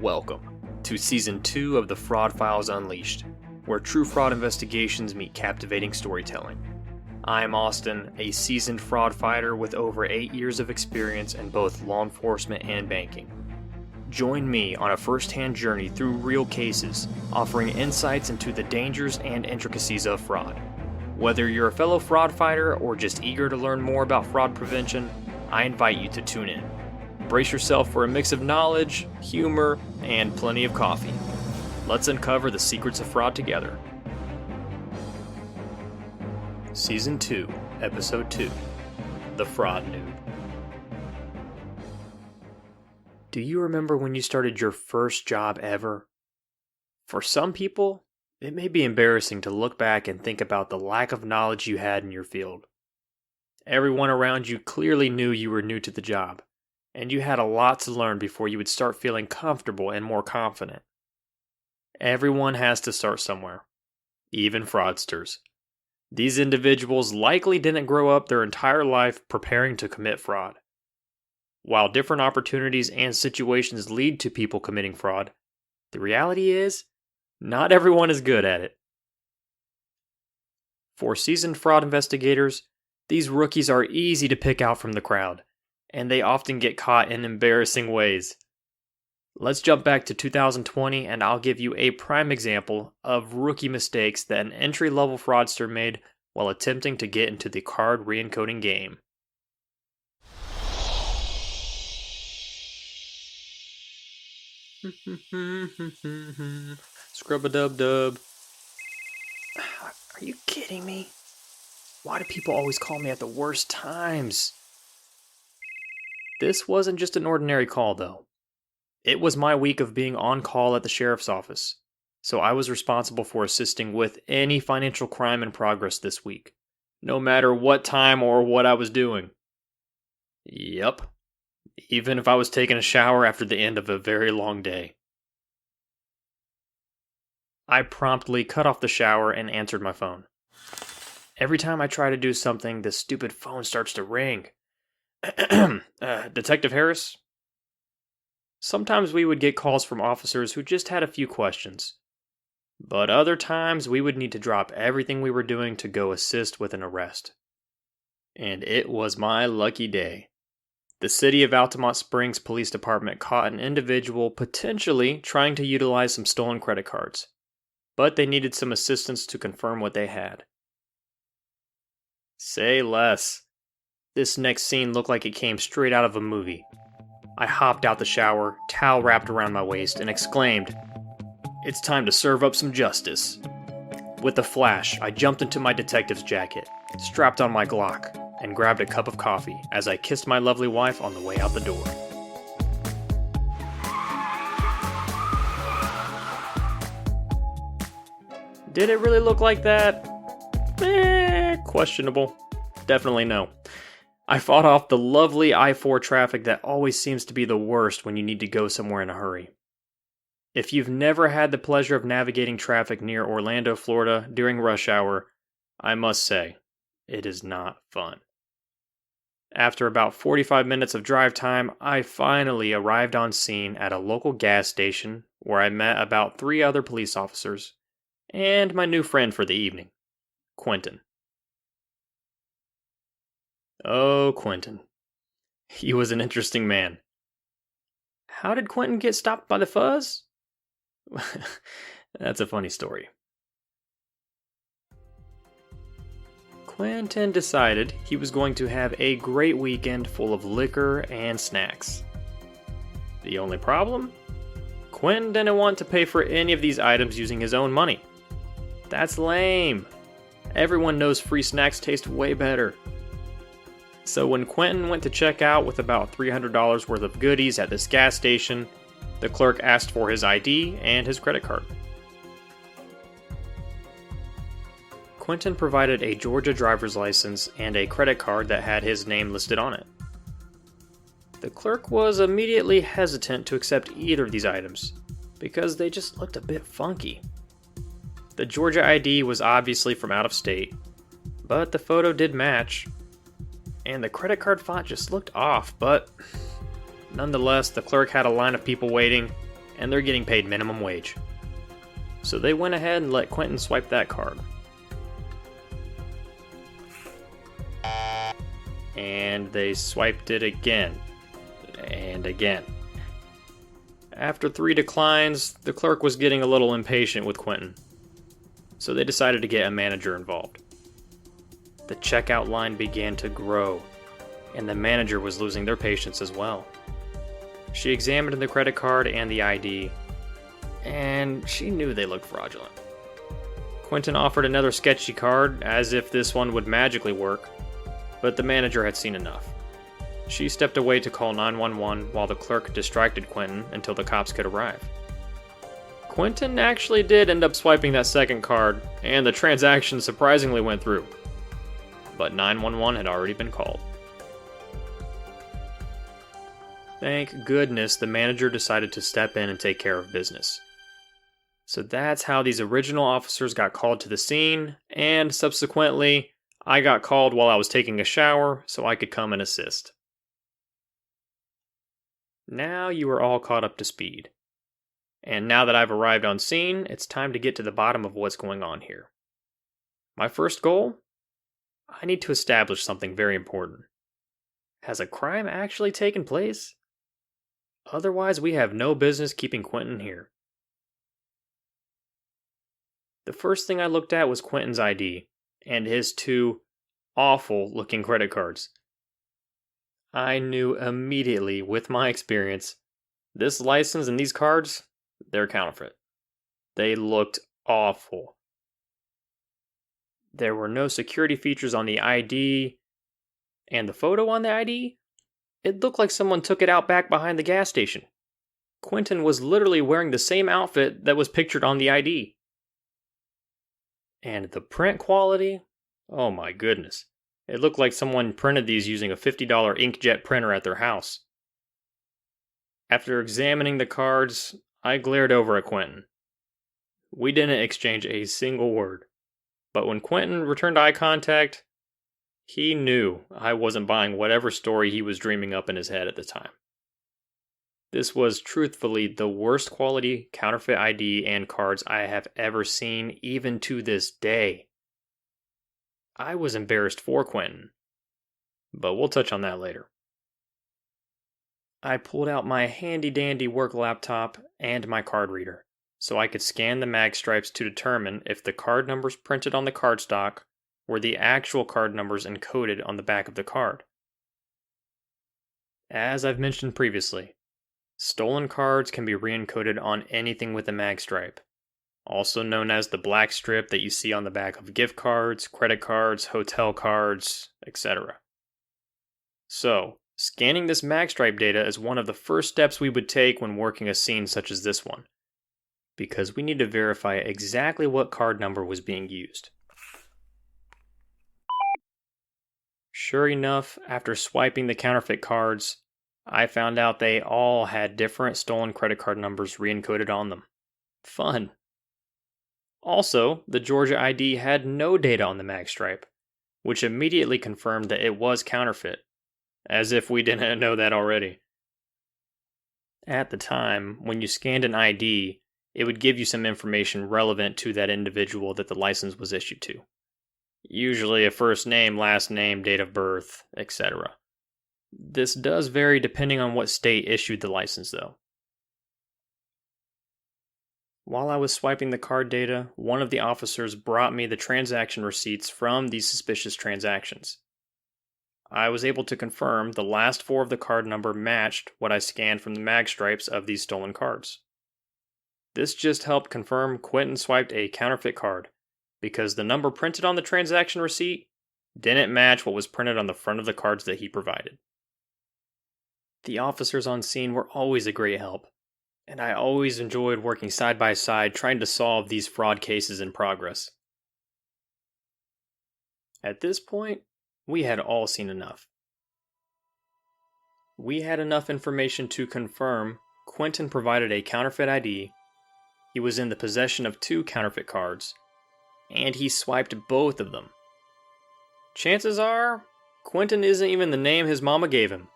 Welcome to Season 2 of the Fraud Files Unleashed, where true fraud investigations meet captivating storytelling. I'm Austin, a seasoned fraud fighter with over 8 years of experience in both law enforcement and banking. Join me on a first-hand journey through real cases, offering insights into the dangers and intricacies of fraud. Whether you're a fellow fraud fighter or just eager to learn more about fraud prevention, I invite you to tune in. Brace yourself for a mix of knowledge, humor, and plenty of coffee. Let's uncover the secrets of fraud together. Season 2, Episode 2, The Fraud NOOB. Do you remember when you started your first job ever? For some people, it may be embarrassing to look back and think about the lack of knowledge you had in your field. Everyone around you clearly knew you were new to the job, and you had a lot to learn before you would start feeling comfortable and more confident. Everyone has to start somewhere, even fraudsters. These individuals likely didn't grow up their entire life preparing to commit fraud. While different opportunities and situations lead to people committing fraud, the reality is, not everyone is good at it. For seasoned fraud investigators, these rookies are easy to pick out from the crowd, and they often get caught in embarrassing ways. Let's jump back to 2020 and I'll give you a prime example of rookie mistakes that an entry-level fraudster made while attempting to get into the card re-encoding game. Scrub-a-dub-dub. Are you kidding me? Why do people always call me at the worst times? This wasn't just an ordinary call, though. It was my week of being on call at the sheriff's office, so I was responsible for assisting with any financial crime in progress this week, no matter what time or what I was doing. Yep, even if I was taking a shower after the end of a very long day. I promptly cut off the shower and answered my phone. Every time I try to do something, the stupid phone starts to ring. Detective Harris? Sometimes we would get calls from officers who just had a few questions. But other times we would need to drop everything we were doing to go assist with an arrest. And it was my lucky day. The City of Altamont Springs Police Department caught an individual potentially trying to utilize some stolen credit cards. But they needed some assistance to confirm what they had. Say less. This next scene looked like it came straight out of a movie. I hopped out the shower, towel wrapped around my waist, and exclaimed, "It's time to serve up some justice." With a flash, I jumped into my detective's jacket, strapped on my Glock, and grabbed a cup of coffee as I kissed my lovely wife on the way out the door. Did it really look like that? Questionable. Definitely no. I fought off the lovely I-4 traffic that always seems to be the worst when you need to go somewhere in a hurry. If you've never had the pleasure of navigating traffic near Orlando, Florida during rush hour, I must say, it is not fun. After about 45 minutes of drive time, I finally arrived on scene at a local gas station where I met about 3 other police officers and my new friend for the evening, Quentin. Oh, Quentin. He was an interesting man. How did Quentin get stopped by the fuzz? That's a funny story. Quentin decided he was going to have a great weekend full of liquor and snacks. The only problem? Quentin didn't want to pay for any of these items using his own money. That's lame. Everyone knows free snacks taste way better. So when Quentin went to check out with about $300 worth of goodies at this gas station, the clerk asked for his ID and his credit card. Quentin provided a Georgia driver's license and a credit card that had his name listed on it. The clerk was immediately hesitant to accept either of these items, because they just looked a bit funky. The Georgia ID was obviously from out of state, but the photo did match. And the credit card font just looked off, but nonetheless, the clerk had a line of people waiting, and they're getting paid minimum wage. So they went ahead and let Quentin swipe that card. And they swiped it again. And again. After 3 declines, the clerk was getting a little impatient with Quentin. So they decided to get a manager involved. The checkout line began to grow, and the manager was losing their patience as well. She examined the credit card and the ID, and she knew they looked fraudulent. Quentin offered another sketchy card, as if this one would magically work, but the manager had seen enough. She stepped away to call 911 while the clerk distracted Quentin until the cops could arrive. Quentin actually did end up swiping that second card, and the transaction surprisingly went through. But 911 had already been called. Thank goodness the manager decided to step in and take care of business. So that's how these original officers got called to the scene, and subsequently, I got called while I was taking a shower so I could come and assist. Now you are all caught up to speed. And now that I've arrived on scene, it's time to get to the bottom of what's going on here. My first goal? I need to establish something very important. Has a crime actually taken place? Otherwise, we have no business keeping Quentin here. The first thing I looked at was Quentin's ID, and his 2 awful-looking credit cards. I knew immediately, with my experience, this license and these cards, they're counterfeit. They looked awful. There were no security features on the ID, and the photo on the ID, it looked like someone took it out back behind the gas station. Quentin was literally wearing the same outfit that was pictured on the ID. And the print quality, oh my goodness. It looked like someone printed these using a $50 inkjet printer at their house. After examining the cards, I glared over at Quentin. We didn't exchange a single word. But when Quentin returned eye contact, he knew I wasn't buying whatever story he was dreaming up in his head at the time. This was truthfully the worst quality counterfeit ID and cards I have ever seen, even to this day. I was embarrassed for Quentin, but we'll touch on that later. I pulled out my handy-dandy work laptop and my card reader, so I could scan the mag stripes to determine if the card numbers printed on the cardstock were the actual card numbers encoded on the back of the card. As I've mentioned previously, stolen cards can be re-encoded on anything with a mag stripe, also known as the black strip that you see on the back of gift cards, credit cards, hotel cards, etc. So, scanning this mag stripe data is one of the first steps we would take when working a scene such as this one, because we need to verify exactly what card number was being used. Sure enough, after swiping the counterfeit cards, I found out they all had different stolen credit card numbers re-encoded on them. Fun. Also, the Georgia ID had no data on the mag stripe, which immediately confirmed that it was counterfeit, as if we didn't know that already. At the time, when you scanned an ID, it would give you some information relevant to that individual that the license was issued to. Usually a first name, last name, date of birth, etc. This does vary depending on what state issued the license, though. While I was swiping the card data, one of the officers brought me the transaction receipts from these suspicious transactions. I was able to confirm the last 4 of the card number matched what I scanned from the mag stripes of these stolen cards. This just helped confirm Quentin swiped a counterfeit card, because the number printed on the transaction receipt didn't match what was printed on the front of the cards that he provided. The officers on scene were always a great help, and I always enjoyed working side by side trying to solve these fraud cases in progress. At this point, we had all seen enough. We had enough information to confirm Quentin provided a counterfeit ID, he was in the possession of 2 counterfeit cards, and he swiped both of them. Chances are, Quentin isn't even the name his mama gave him.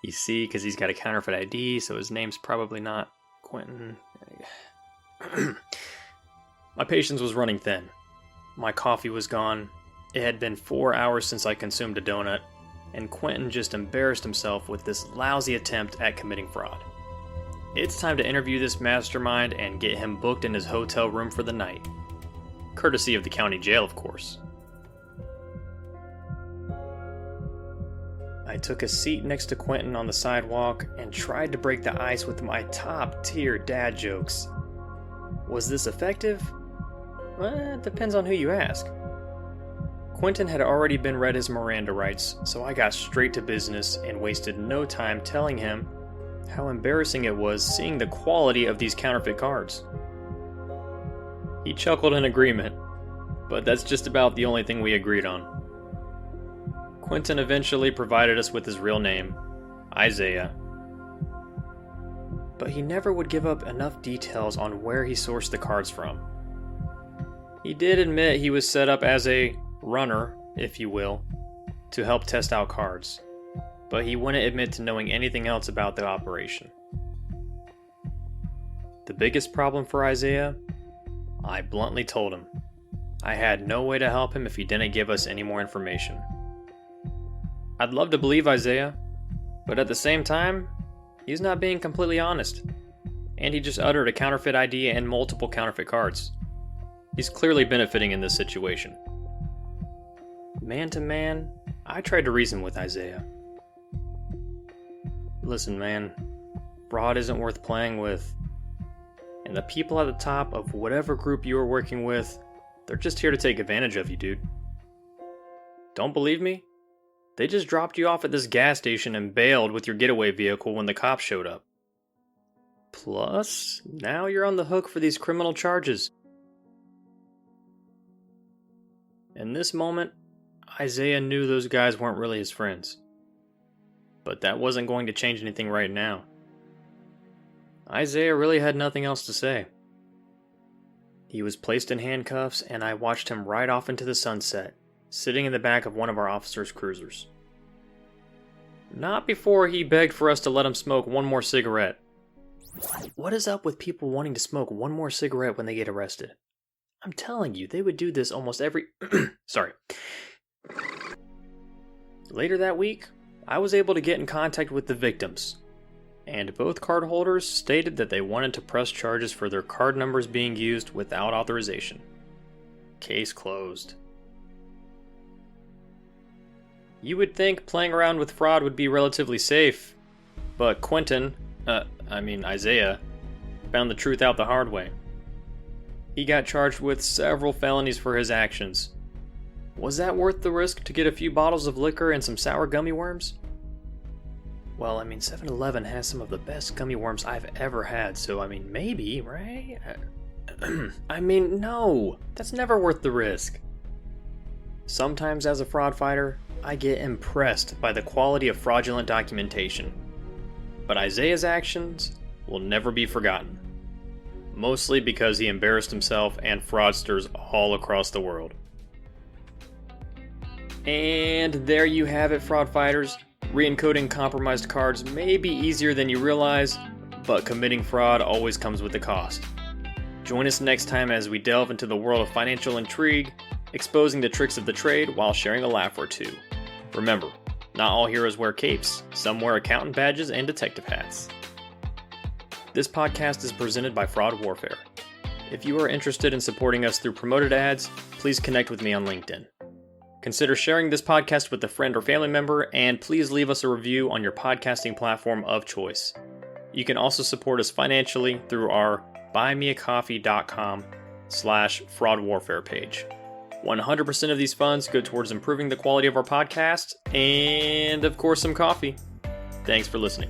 You see, because he's got a counterfeit ID, so his name's probably not. Quentin. My patience was running thin. My coffee was gone. It had been 4 hours since I consumed a donut, and Quentin just embarrassed himself with this lousy attempt at committing fraud. It's time to interview this mastermind and get him booked in his hotel room for the night. Courtesy of the county jail, of course. I took a seat next to Quentin on the sidewalk and tried to break the ice with my top-tier dad jokes. Was this effective? Well, it depends on who you ask. Quentin had already been read his Miranda rights, so I got straight to business and wasted no time telling him how embarrassing it was seeing the quality of these counterfeit cards. He chuckled in agreement, but that's just about the only thing we agreed on. Quentin eventually provided us with his real name, Isaiah. But he never would give up enough details on where he sourced the cards from. He did admit he was set up as a runner, if you will, to help test out cards, but he wouldn't admit to knowing anything else about the operation. The biggest problem for Isaiah? I bluntly told him I had no way to help him if he didn't give us any more information. I'd love to believe Isaiah, but at the same time, he's not being completely honest, and he just uttered a counterfeit ID and multiple counterfeit cards. He's clearly benefiting in this situation. Man to man, I tried to reason with Isaiah. Listen, man, fraud isn't worth playing with, and the people at the top of whatever group you are working with, they're just here to take advantage of you, dude. Don't believe me? They just dropped you off at this gas station and bailed with your getaway vehicle when the cops showed up. Plus, now you're on the hook for these criminal charges. In this moment, Isaiah knew those guys weren't really his friends. But that wasn't going to change anything right now. Isaiah really had nothing else to say. He was placed in handcuffs, and I watched him ride off into the sunset, sitting in the back of one of our officers' cruisers. Not before he begged for us to let him smoke one more cigarette. What is up with people wanting to smoke one more cigarette when they get arrested? I'm telling you, they would do this almost every... Sorry. Later that week, I was able to get in contact with the victims, and both cardholders stated that they wanted to press charges for their card numbers being used without authorization. Case closed. You would think playing around with fraud would be relatively safe, but Isaiah, found the truth out the hard way. He got charged with several felonies for his actions. Was that worth the risk to get a few bottles of liquor and some sour gummy worms? Well, 7-Eleven has some of the best gummy worms I've ever had, so maybe, right? No, that's never worth the risk. Sometimes as a fraud fighter, I get impressed by the quality of fraudulent documentation. But Isaiah's actions will never be forgotten. Mostly because he embarrassed himself and fraudsters all across the world. And there you have it, fraud fighters. Re-encoding compromised cards may be easier than you realize, but committing fraud always comes with a cost. Join us next time as we delve into the world of financial intrigue, exposing the tricks of the trade while sharing a laugh or two. Remember, not all heroes wear capes, some wear accountant badges and detective hats. This podcast is presented by Fraud Warfare. If you are interested in supporting us through promoted ads, please connect with me on LinkedIn. Consider sharing this podcast with a friend or family member, and please leave us a review on your podcasting platform of choice. You can also support us financially through our buymeacoffee.com/fraudwarfare page. 100% of these funds go towards improving the quality of our podcast and, of course, some coffee. Thanks for listening.